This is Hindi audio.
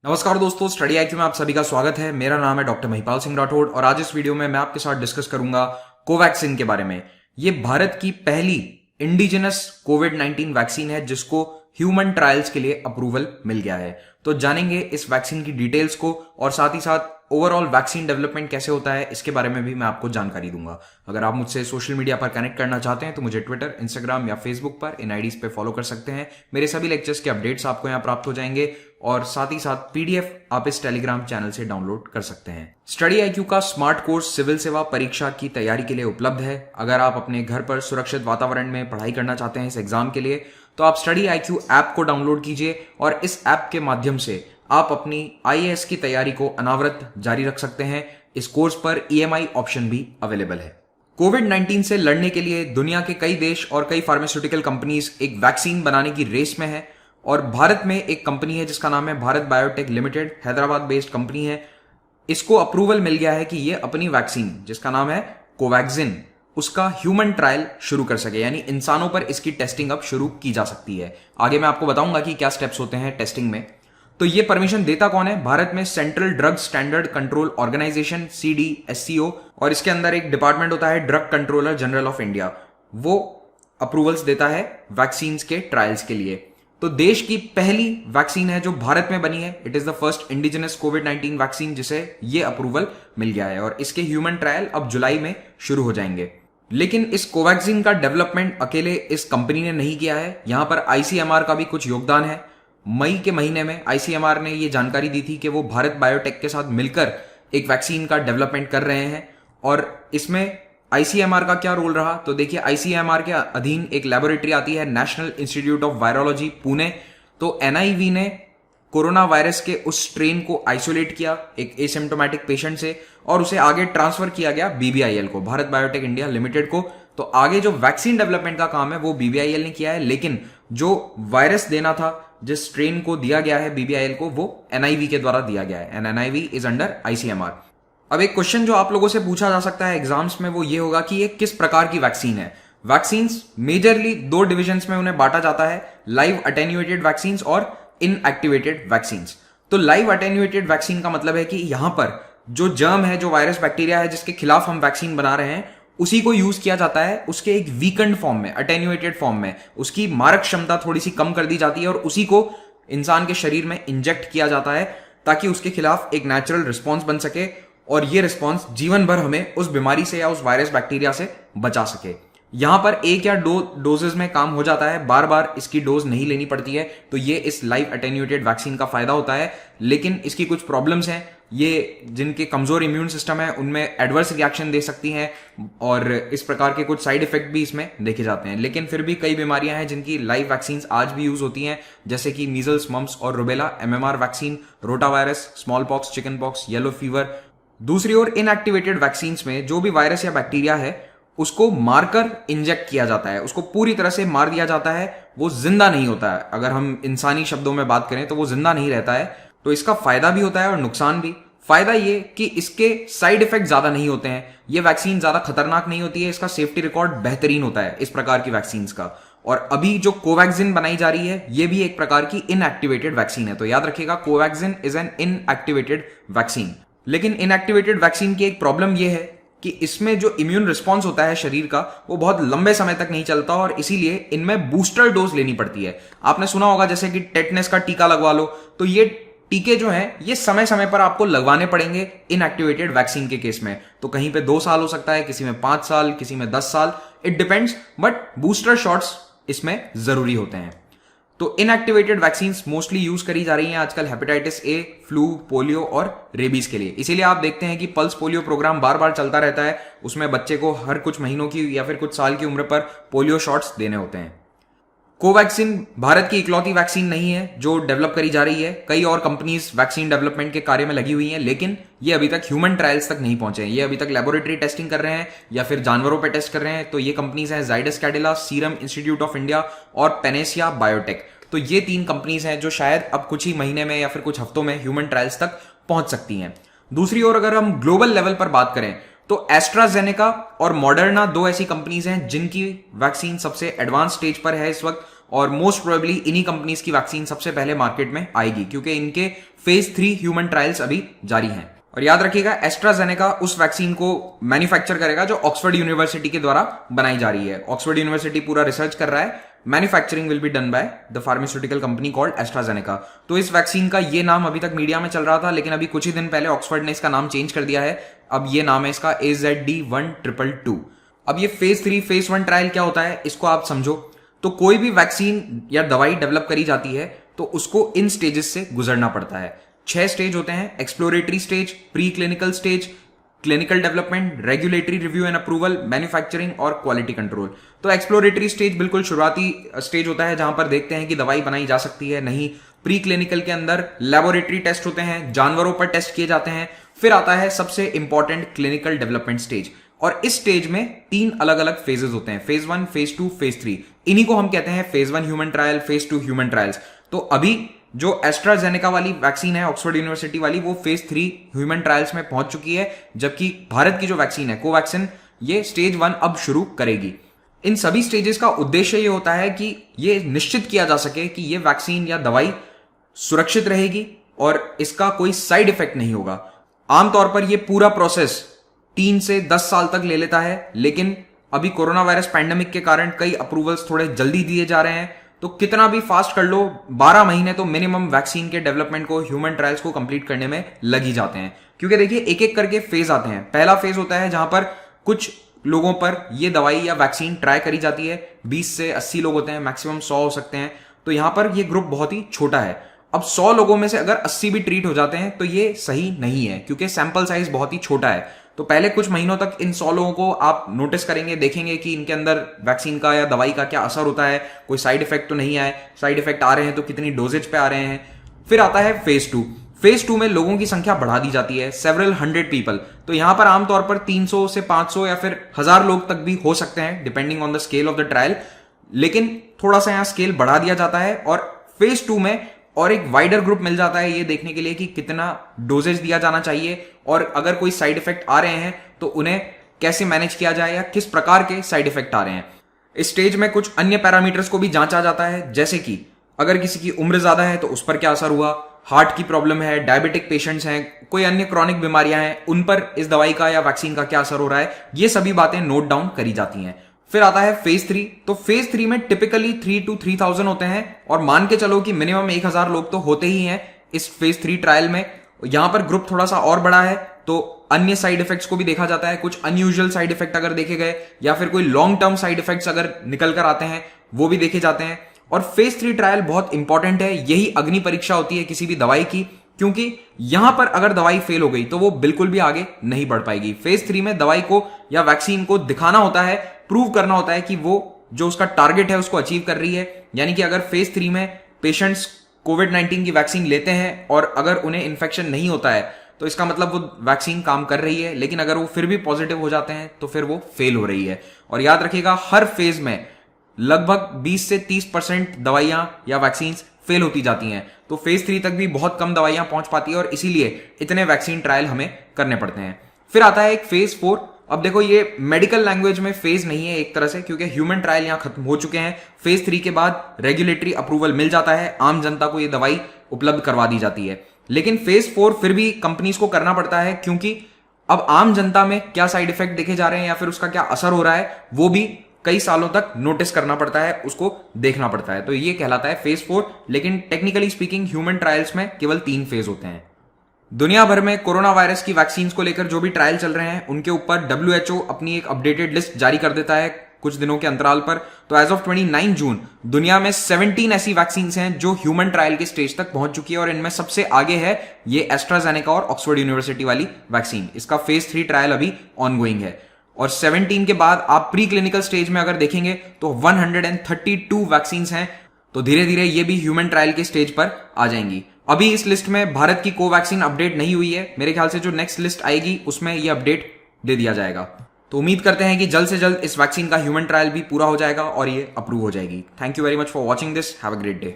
नमस्कार दोस्तों, स्टडी आईक्यू में आप सभी का स्वागत है। मेरा नाम है डॉक्टर महिपाल सिंह राठौड़ और आज इस वीडियो में मैं आपके साथ डिस्कस करूंगा कोवैक्सीन के बारे में। ये भारत की पहली इंडिजिनस कोविड-19 वैक्सीन है जिसको ह्यूमन ट्रायल्स के लिए अप्रूवल मिल गया है। तो जानेंगे इस वैक्सीन की डिटेल्स को और साथ ही साथ ओवरऑल वैक्सीन डेवलपमेंट कैसे होता है इसके बारे में भी मैं आपको जानकारी दूंगा। अगर आप मुझसे सोशल मीडिया पर कनेक्ट करना चाहते हैं तो मुझे ट्विटर, इंस्टाग्राम या फेसबुक पर इन आईडीज पे फॉलो कर सकते हैं। मेरे सभी लेक्चर्स के अपडेट्स आपको यहाँ प्राप्त हो जाएंगे और साथ ही साथ पीडीएफ आप इस टेलीग्राम चैनल से डाउनलोड कर सकते हैं। स्टडी आईक्यू का स्मार्ट कोर्स सिविल सेवा परीक्षा की तैयारी के लिए उपलब्ध है। अगर आप अपने घर पर सुरक्षित वातावरण में पढ़ाई करना चाहते हैं इस एग्जाम के लिए तो आप स्टडी आईक्यू ऐप को डाउनलोड कीजिए और इस ऐप के माध्यम से आप अपनी आईएएस की तैयारी को अनावरत जारी रख सकते हैं। इस कोर्स पर ईएमआई ऑप्शन भी अवेलेबल है। कोविड-19 से लड़ने के लिए दुनिया के कई देश और कई फार्मास्यूटिकल कंपनीज एक वैक्सीन बनाने की रेस में है और भारत में एक कंपनी है जिसका नाम है Bharat biotech limited, Hyderabad based company है। इसको अप्रूवल मिल गया है कि ये अपनी वैक्सीन जिसका नाम है कोवैक्सिन उसका ह्यूमन ट्रायल शुरू कर सके, यानी इंसानों पर इसकी टेस्टिंग अब शुरू की जा सकती है। आगे मैं आपको बताऊंगा कि क्या स्टेप्स होते हैं टेस्टिंग में। तो ये परमिशन देता कौन है? भारत में central drug standard control organisation CDSCO और इसके अंदर एक डिपार्टमेंट होता है drug controller general of India, वो अप्रूवल्स देता है वैक्सीन के ट्रायल्स के लिए। तो देश की पहली वैक्सीन है जो भारत में बनी है। It is the first indigenous covid vaccine जिसे ये अप्रूवल मिल गया है और इसके ह्यूमन ट्रायल अब जुलाई में शुरू हो जाएंगे। लेकिन इस कोवैक्सीन का डेवलपमेंट अकेले इस कंपनी ने नहीं किया है, यहां पर ICMR का भी कुछ योगदान है। मई के महीने में ICMR ने ये जानकारी दी थी कि वो भारत बायोटेक के साथ मिलकर एक वैक्सीन का डेवलपमेंट कर रहे हैं और इसमें ICMR का क्या रोल रहा? तो देखिए, ICMR के अधीन एक लेबोरेटरी आती है national institute of virology Pune. तो NIV ने कोरोना वायरस के उस स्ट्रेन को आइसोलेट किया एक एसिम्प्टोमेटिक पेशेंट से और उसे आगे ट्रांसफर किया गया BBIL को, भारत बायोटेक इंडिया लिमिटेड को। तो आगे जो वैक्सीन डेवलपमेंट का काम है वो BBIL ने किया है, लेकिन जो वायरस देना था, जिस स्ट्रेन को दिया गया है BBIL को, वो NIV के द्वारा दिया गया है and NIV is under ICMR। अब एक क्वेश्चन जो आप लोगों से पूछा जा सकता है एग्जाम्स में वो ये होगा कि ये किस प्रकार की वैक्सीन है। वैक्सीन्स मेजरली दो डिविजन्स में उन्हें बांटा जाता है, लाइव अटेन्यूएटेड वैक्सीन्स और इनएक्टिवेटेड वैक्सीन्स। तो लाइव अटेन्यूएटेड वैक्सीन का मतलब है कि यहां पर जो जर्म है, जो वायरस बैक्टीरिया है जिसके खिलाफ हम वैक्सीन बना रहे हैं, उसी को यूज किया जाता है उसके एक वीकेंड फॉर्म में, अटेन्यूएटेड फॉर्म में। उसकी मारक क्षमता थोड़ी सी कम कर दी जाती है और उसी को इंसान के शरीर में इंजेक्ट किया जाता है ताकि उसके खिलाफ एक नेचुरल रिस्पॉन्स बन सके और ये रिस्पॉन्स जीवन भर हमें उस बीमारी से या उस वायरस बैक्टीरिया से बचा सके। यहां पर एक या दो डोजेस में काम हो जाता है, बार बार इसकी डोज नहीं लेनी पड़ती है। तो ये इस लाइव अटेन्यूएटेड वैक्सीन का फायदा होता है, लेकिन इसकी कुछ प्रॉब्लम्स हैं। ये जिनके कमजोर इम्यून सिस्टम है उनमें एडवर्स रिएक्शन दे सकती हैं और इस प्रकार के कुछ साइड इफेक्ट भी इसमें देखे जाते हैं। लेकिन फिर भी कई बीमारियां हैं जिनकी लाइव वैक्सीन आज भी यूज होती हैं, जैसे कि मीजल्स, मम्प्स और rubella, MMR vaccine, rota virus, small pox, chicken pox, yellow fever. दूसरी ओर इनएक्टिवेटेड वैक्सीन में जो भी वायरस या बैक्टीरिया है उसको मारकर इंजेक्ट किया जाता है, उसको पूरी तरह से मार दिया जाता है, वो जिंदा नहीं होता है। अगर हम इंसानी शब्दों में बात करें तो वो जिंदा नहीं रहता है। तो इसका फायदा भी होता है और नुकसान भी। फायदा ये कि इसके साइड इफेक्ट ज्यादा नहीं होते हैं, ये वैक्सीन ज्यादा खतरनाक नहीं होती है, इसका सेफ्टी रिकॉर्ड बेहतरीन होता है इस प्रकार की वैक्सीन का। और अभी जो कोवैक्सिन बनाई जा रही है ये भी एक प्रकार की इनएक्टिवेटेड वैक्सीन है। तो याद रखिएगा, Covaxin is an inactivated vaccine. लेकिन इनएक्टिवेटेड वैक्सीन की एक प्रॉब्लम यह है कि इसमें जो इम्यून रिस्पॉन्स होता है शरीर का वो बहुत लंबे समय तक नहीं चलता और इसीलिए इनमें बूस्टर डोज लेनी पड़ती है। आपने सुना होगा जैसे कि टेटनस का टीका लगवा लो, तो ये टीके जो हैं ये समय समय पर आपको लगवाने पड़ेंगे इनएक्टिवेटेड वैक्सीन के केस में। तो कहीं पे 2 साल हो सकता है, किसी में 5 साल, किसी में 10 साल, it depends, but booster shots इसमें जरूरी होते हैं। तो इनएक्टिवेटेड वैक्सीन्स मोस्टली यूज करी जा रही हैं आजकल हेपेटाइटिस A, फ्लू, पोलियो और रेबीज के लिए। इसीलिए आप देखते हैं कि पल्स पोलियो प्रोग्राम बार बार चलता रहता है, उसमें बच्चे को हर कुछ महीनों की या फिर कुछ साल की उम्र पर पोलियो शॉट्स देने होते हैं। कोवैक्सिन भारत की इकलौती वैक्सीन नहीं है जो डेवलप करी जा रही है, कई और कंपनीज वैक्सीन डेवलपमेंट के कार्य में लगी हुई हैं, लेकिन ये अभी तक ह्यूमन ट्रायल्स तक नहीं पहुंचे हैं। ये अभी तक लेबोरेटरी टेस्टिंग कर रहे हैं या फिर जानवरों पे टेस्ट कर रहे हैं। तो ये कंपनीज हैं Zydus Cadila, serum institute of India और पेनेसिया बायोटेक। तो ये 3 कंपनीज हैं जो शायद अब कुछ ही महीने में या फिर कुछ हफ्तों में ह्यूमन ट्रायल्स तक पहुंच सकती हैं। दूसरी ओर अगर हम ग्लोबल लेवल पर बात करें तो एस्ट्राजेनेका और मॉडर्ना 2 ऐसी कंपनीज हैं जिनकी वैक्सीन सबसे एडवांस स्टेज पर है इस वक्त और मोस्ट प्रोबेबली इन्हीं कंपनीज की वैक्सीन सबसे पहले मार्केट में आएगी, क्योंकि इनके फेज 3 ह्यूमन ट्रायल्स अभी जारी हैं। और याद रखिएगा, एस्ट्राजेनेका उस वैक्सीन को मैन्युफैक्चर करेगा जो ऑक्सफोर्ड यूनिवर्सिटी के द्वारा बनाई जा रही है। ऑक्सफोर्ड यूनिवर्सिटी पूरा रिसर्च कर रहा है, manufacturing will be done by the pharmaceutical company called AstraZeneca. तो इस वैक्सीन का ये नाम अभी तक मीडिया में चल रहा था, लेकिन अभी कुछ ही दिन पहले ऑक्सफोर्ड ने इसका नाम चेंज कर दिया है। अब ये नाम है इसका AZD1222। अब ये फेज 3 फेज 1 ट्रायल क्या होता है इसको आप समझो। तो कोई भी वैक्सीन या दवाई डेवलप करी जाती है तो उसको इन स्टेजेस से गुजरना पड़ता है। 6 स्टेज होते हैं: exploratory stage, pre clinical stage, clinical development, regulatory review and approval, manufacturing और क्वालिटी कंट्रोल। तो एक्सप्लोरेटरी स्टेज बिल्कुल शुरुआती स्टेज होता है जहां पर देखते हैं कि दवाई बनाई जा सकती है नहीं। प्री क्लिनिकल के अंदर लेबोरेटरी टेस्ट होते हैं, जानवरों पर टेस्ट किए जाते हैं। फिर आता है सबसे इंपॉर्टेंट क्लिनिकल डेवलपमेंट स्टेज, और इस स्टेज में 3 अलग अलग फेजेस होते हैं: फेज 1, फेज 2, फेज 3। इन्हीं को हम कहते हैं phase 1 human trial, phase 2 human trials. तो अभी जो एस्ट्राजेनेका वाली वैक्सीन है ऑक्सफोर्ड यूनिवर्सिटी वाली, वो फेज 3 ह्यूमन ट्रायल्स में पहुंच चुकी है, जबकि भारत की जो वैक्सीन है कोवैक्सिन, ये स्टेज 1 अब शुरू करेगी। इन सभी स्टेजेस का उद्देश्य ये होता है कि ये निश्चित किया जा सके कि ये वैक्सीन या दवाई सुरक्षित रहेगी और इसका कोई साइड इफेक्ट नहीं होगा। आमतौर पर यह पूरा प्रोसेस 3 से 10 साल तक ले लेता है, लेकिन अभी कोरोना वायरस पैंडेमिक के कारण कई अप्रूवल्स थोड़े जल्दी दिए जा रहे हैं। तो कितना भी फास्ट कर लो, 12 महीने तो मिनिमम वैक्सीन के डेवलपमेंट को, ह्यूमन ट्रायल्स को कंप्लीट करने में लग ही जाते हैं। क्योंकि देखिए, एक एक करके फेज आते हैं। पहला फेज होता है जहां पर कुछ लोगों पर यह दवाई या वैक्सीन ट्राई करी जाती है। 20 से 80 लोग होते हैं, मैक्सिमम 100 हो सकते हैं। तो यहां पर यह ग्रुप बहुत ही छोटा है। अब 100 लोगों में से अगर 80 भी ट्रीट हो जाते हैं तो ये सही नहीं है, क्योंकि सैंपल साइज बहुत ही छोटा है। तो पहले कुछ महीनों तक इन 100 लोगों को आप नोटिस करेंगे, देखेंगे कि इनके अंदर वैक्सीन का या दवाई का क्या असर होता है, कोई साइड इफेक्ट तो नहीं आए, साइड इफेक्ट आ रहे हैं तो कितनी डोजेज पे आ रहे हैं। फिर आता है फेज 2। फेज 2 में लोगों की संख्या बढ़ा दी जाती है, सेवरल 100 पीपल। तो यहां पर आमतौर पर 300 से 500 या फिर 1000 लोग तक भी हो सकते हैं, depending on the scale of the trial. लेकिन थोड़ा सा यहां स्केल बढ़ा दिया जाता है और फेज 2 में और एक वाइडर ग्रुप मिल जाता है ये देखने के लिए कि कितना डोजेज दिया जाना चाहिए, और अगर कोई साइड इफेक्ट आ रहे हैं तो उन्हें कैसे मैनेज किया जाए या किस प्रकार के साइड इफेक्ट आ रहे हैं। इस स्टेज में कुछ अन्य पैरामीटर्स को भी जांचा जाता है, जैसे कि अगर किसी की उम्र ज्यादा है तो उस पर क्या असर हुआ, हार्ट की प्रॉब्लम है, डायबिटिक पेशेंट्स हैं, कोई अन्य क्रॉनिक बीमारियां हैं, उन पर इस दवाई का या वैक्सीन का क्या असर हो रहा है, ये सभी बातें नोट डाउन करी जाती हैं। फिर आता है फेज 3। तो फेज 3 में टिपिकली 3 to 3000 होते हैं, और मान के चलो कि मिनिमम 1000 लोग तो होते ही हैं इस फेज 3 ट्रायल में। यहां पर ग्रुप थोड़ा सा और बड़ा है, तो अन्य साइड इफेक्ट्स को भी देखा जाता है। कुछ अनयूजुअल साइड इफेक्ट अगर देखे गए या फिर कोई लॉन्ग टर्म साइड इफेक्ट्स अगर निकल कर आते हैं वो भी देखे जाते हैं। और फेज 3 ट्रायल बहुत इंपॉर्टेंट है, यही अग्नि परीक्षा होती है किसी भी दवाई की, क्योंकि यहां पर अगर दवाई फेल हो गई तो वो बिल्कुल भी आगे नहीं बढ़ पाएगी। फेज 3 में दवाई को या वैक्सीन को दिखाना होता है, प्रूव करना होता है कि वो जो उसका टारगेट है उसको अचीव कर रही है। यानी कि अगर फेज 3 में पेशेंट्स कोविड-19 की वैक्सीन लेते हैं और अगर उन्हें इन्फेक्शन नहीं होता है तो इसका मतलब वो वैक्सीन काम कर रही है, लेकिन अगर वो फिर भी पॉजिटिव हो जाते हैं तो फिर वो फेल हो रही है। और याद रखिएगा, हर फेज में लगभग 20 से 30% दवाइयां या वैक्सीन फेल होती जाती हैं। तो फेज 3 तक भी बहुत कम दवाइयां पहुंच पाती है और इसीलिए इतने वैक्सीन ट्रायल हमें करने पड़ते हैं। फिर आता है एक फेज 4। अब देखो, ये मेडिकल लैंग्वेज में फेज नहीं है एक तरह से, क्योंकि ह्यूमन ट्रायल यहां खत्म हो चुके हैं। फेज 3 के बाद रेगुलेटरी अप्रूवल मिल जाता है, आम जनता को ये दवाई उपलब्ध करवा दी जाती है। लेकिन फेज 4 फिर भी कंपनीज को करना पड़ता है, क्योंकि अब आम जनता में क्या साइड इफेक्ट देखे जा रहे हैं या फिर उसका क्या असर हो रहा है वो भी कई सालों तक नोटिस करना पड़ता है, उसको देखना पड़ता है। तो ये कहलाता है फेज 4। लेकिन टेक्निकली स्पीकिंग ह्यूमन ट्रायल्स में केवल 3 फेज होते हैं। दुनिया भर में कोरोना वायरस की वैक्सीन को लेकर जो भी ट्रायल चल रहे हैं उनके ऊपर WHO अपनी एक अपडेटेड लिस्ट जारी कर देता है कुछ दिनों के अंतराल पर। तो एज ऑफ 29 जून दुनिया में 17 ऐसी वैक्सीन हैं जो ह्यूमन ट्रायल के स्टेज तक पहुंच चुकी है, और इनमें सबसे आगे है ये एस्ट्राजेनेका और ऑक्सफोर्ड यूनिवर्सिटी वाली वैक्सीन। इसका फेज 3 ट्रायल अभी ऑनगोइंग है। और 17 के बाद आप प्री क्लिनिकल स्टेज में अगर देखेंगे तो 132 वैक्सीन हैं। तो धीरे धीरे ये भी ह्यूमन ट्रायल के स्टेज पर आ जाएंगी। अभी इस लिस्ट में भारत की कोवैक्सीन अपडेट नहीं हुई है, मेरे ख्याल से जो नेक्स्ट लिस्ट आएगी उसमें ये अपडेट दे दिया जाएगा। तो उम्मीद करते हैं कि जल्द से जल्द इस वैक्सीन का ह्यूमन ट्रायल भी पूरा हो जाएगा और ये अप्रूव हो जाएगी। Thank you very much for watching this. Have a great day.